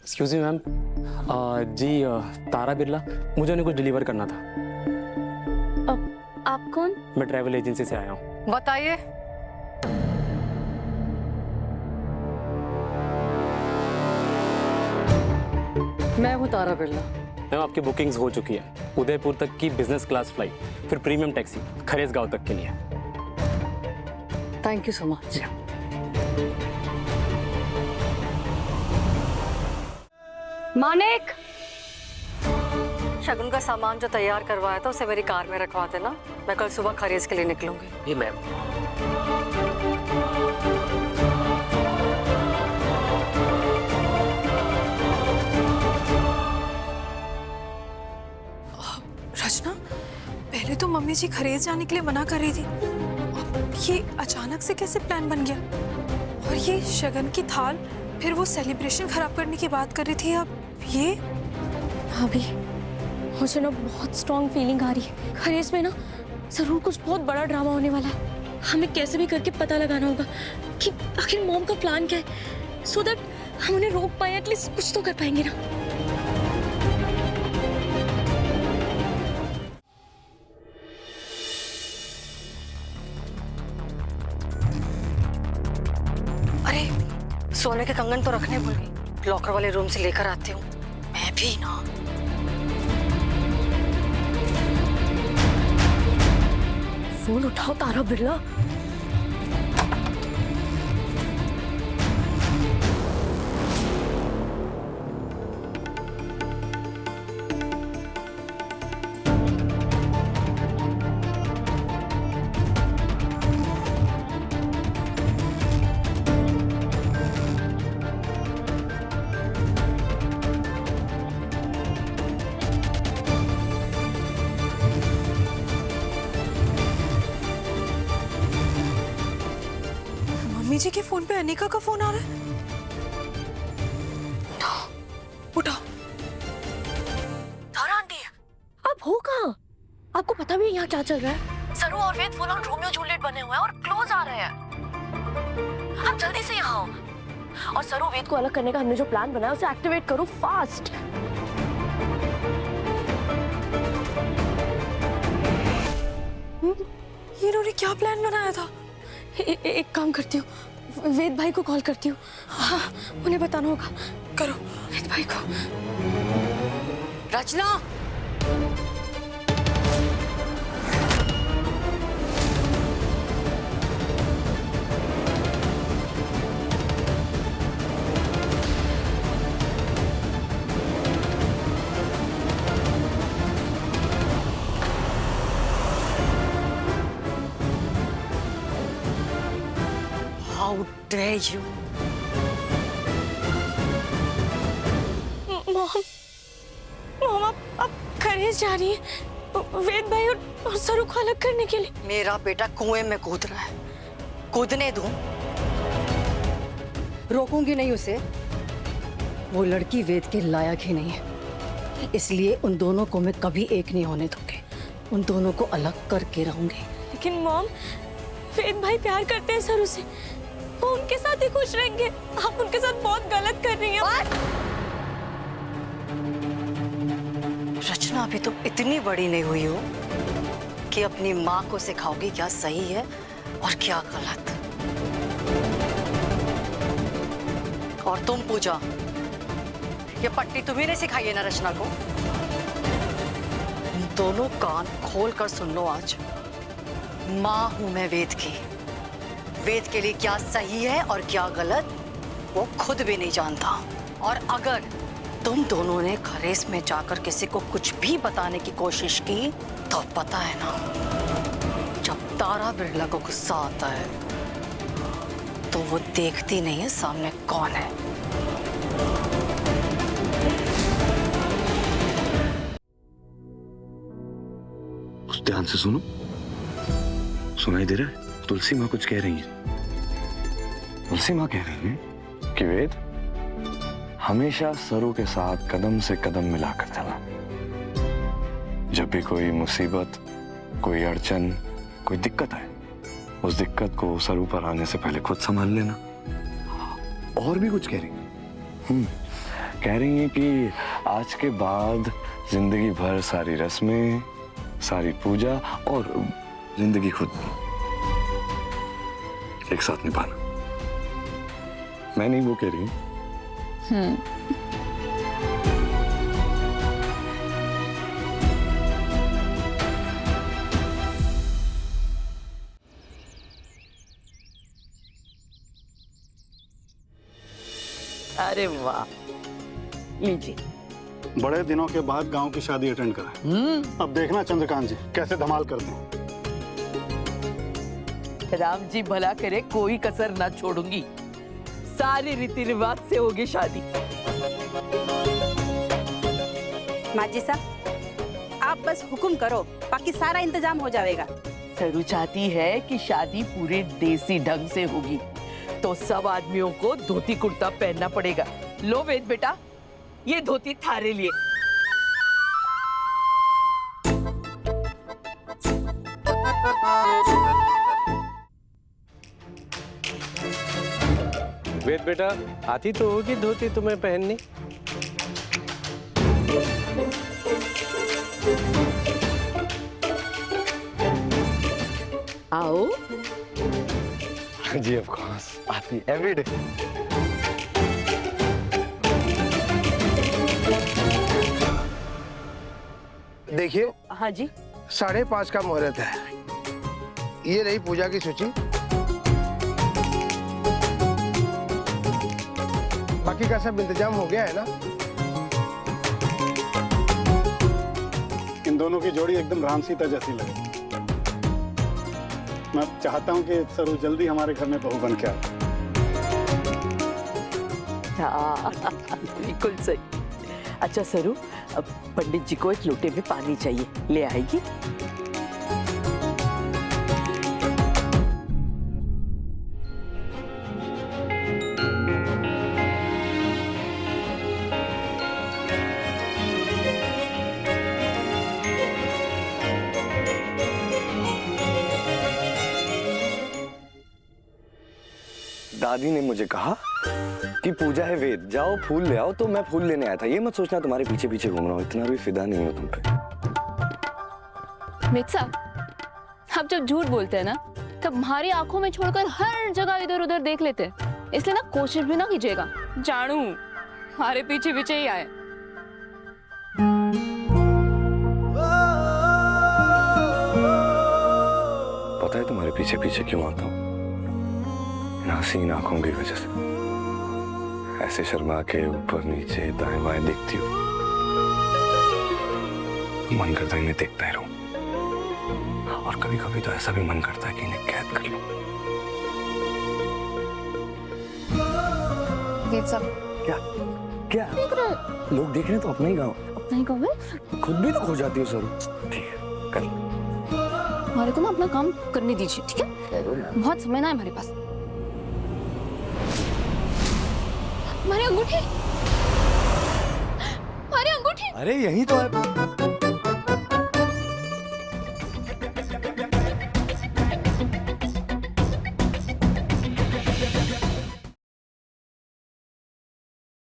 Excuse me ma'am. जी तारा बिरला, मुझे उन्हें कुछ डिलीवर करना था। आप कौन? मैं ट्रैवल एजेंसी से आया हूँ। बताइए। मैं हूँ तारा बिरला। मैम आपकी बुकिंग्स हो चुकी है, उदयपुर तक की बिजनेस क्लास फ्लाइट, फिर प्रीमियम टैक्सी खरेज गांव तक के लिए। Thank you so much. Manik, Shagun का सामान जो तैयार करवाया था उसे मेरी कार में रखवा देना। मैं कल सुबह खरीद के लिए निकलूंगी। जी मैम। रचना, पहले तो मम्मी जी खरीद जाने के लिए मना कर रही थी, अब ये अचानक से कैसे प्लान बन गया? और ये शगन की थाल, फिर वो सेलिब्रेशन खराब करने की बात कर रही थी, अब ये। भाभी, मुझे ना बहुत स्ट्रॉन्ग फीलिंग आ रही है। खरेज में ना जरूर कुछ बहुत बड़ा ड्रामा होने वाला है। हमें कैसे भी करके पता लगाना होगा कि आखिर मॉम का प्लान क्या है, सो दैट हम उन्हें रोक पाए। एटलीस्ट कुछ तो कर पाएंगे ना। अरे, सोने के कंगन तो रखने भूल गई। लॉकर वाले रूम से लेकर आती हूँ। मैं भी ना। फोन उठाओ तारा बिरला। मम्मी जी के फोन पे अनिका का फोन आ रहा है। उठाओ। तारा आंटी, अब हो कहाँ? आपको पता भी है यहाँ क्या चल रहा है? सरू और वेद फुल ऑन रोमियो जूलियट बने हुए हैं और क्लोज आ रहे हैं। आप जल्दी से यहाँ आओ और सरू वेद को अलग करने का हमने जो प्लान बनाया उसे एक्टिवेट करो फास्ट। ये इन्होंने क्या प्लान बनाया था? एक काम करती हूँ, वेद भाई को कॉल करती हूँ। हाँ, उन्हें बताना होगा। करो। वेद भाई को। रचना, हाउ डेयर यू। मॉम, आप खरेज जा रही है वेद भाई और सरू को अलग करने के लिए? मेरा बेटा कुएं में कूद रहा है, कूदने दूं? रोकूंगी नहीं उसे। वो लड़की वेद के लायक ही नहीं है, इसलिए उन दोनों को मैं कभी एक नहीं होने दूंगी। उन दोनों को अलग करके रहूंगी। लेकिन मॉम, वेद भाई प्यार करते हैं सरू से, वो उनके साथ ही खुश रहेंगे। आप उनके साथ बहुत गलत कर रही हैं। रचना, अभी तुम इतनी बड़ी नहीं हुई हो कि अपनी माँ को सिखाओगी क्या सही है और क्या गलत। और तुम पूजा, ये पट्टी तुम्ही ने सिखाई है ना रचना को? दोनों कान खोल कर सुन लो आज। माँ हूं मैं वेद की। वेद के लिए क्या सही है और क्या गलत वो खुद भी नहीं जानता। और अगर तुम दोनों ने खरेस में जाकर किसी को कुछ भी बताने की कोशिश की तो पता है ना, जब तारा बिरला को गुस्सा आता है तो वो देखती नहीं है सामने कौन है। ध्यान से सुनो, सुनाई दे रहा है? तुलसी माँ कुछ कह रही है। तुलसी माँ कह रही है कि वेद हमेशा सरू के साथ कदम से कदम मिलाकर चला। जब भी कोई मुसीबत, कोई अड़चन, कोई दिक्कत आए, उस दिक्कत को सरू पर आने से पहले खुद संभाल लेना। और भी कुछ कह रही कह रही हैं कि आज के बाद जिंदगी भर सारी रस्में, सारी पूजा और जिंदगी खुद एक साथ निभाना। मैं नहीं, वो कह रही हूँ। अरे वाह, लीजिए। बड़े दिनों के बाद गांव की शादी अटेंड करा। अब देखना चंद्रकांत जी कैसे धमाल करते हैं। राम जी भला करे, कोई कसर ना छोड़ूंगी। सारे रीति रिवाज से होगी शादी। माजी साहब, आप बस हुक्म करो, बाकी सारा इंतजाम हो जाएगा। सरू चाहती है कि शादी पूरे देसी ढंग से होगी, तो सब आदमियों को धोती कुर्ता पहनना पड़ेगा। लो वेद बेटा, ये धोती थारे लिए। वेद बेटा, आती तो होगी धोती तुम्हें पहननी। आओ। जी ऑफ कोर्स, आती एवरीडे। देखिए, हाँ जी। 5:30 का मुहूर्त है। ये रही पूजा की सूची। बाकी का सब इंतजाम हो गया है ना? इन दोनों की जोड़ी एकदम राम सीता जैसी लगे। मैं चाहता हूं कि सरू जल्दी हमारे घर में बहू बन के आए। हाँ, बिल्कुल सही। अच्छा सरू, अब पंडित जी को एक लोटे में पानी चाहिए, ले आएगी? दादी ने मुझे कहा कि पूजा है वेद, जाओ फूल ले आओ, तो मैं फूल लेने आया था। ये मत सोचना तुम्हारे पीछे पीछे घूम रहा हूँ, इतना भी फिदा नहीं हूँ तुम पे। मित साहब, आप जब झूठ बोलते हैं ना, तब हमारी आंखों में छोड़कर हर जगह इधर उधर देख लेते हैं, इसलिए ना कोशिश भी ना कीजिएगा। जानू हमारे पीछे पीछे ही आए। पता है तुम्हारे पीछे पीछे क्यों आता हूँ? इन हसीन आंखों की वजह से। ऐसे शर्मा के ऊपर नीचे दाएं बाएं देखती हो, मन करता है इन्हें देखता ही रहूं। और कभी कभी तो ऐसा भी मन करता है कि इन्हें कैद कर लूं। क्या क्या लोग देख रहे हैं तो अपना ही गाँव, अपना ही गाँव है, खुद भी तो खो जाती हो सर। ठीक है, कर। हमारे को ना अपना काम करने दीजिए, ठीक है? बहुत समय ना है हमारे पास। हमारी अंगूठी, हमारी अंगूठी। अरे यही तो है।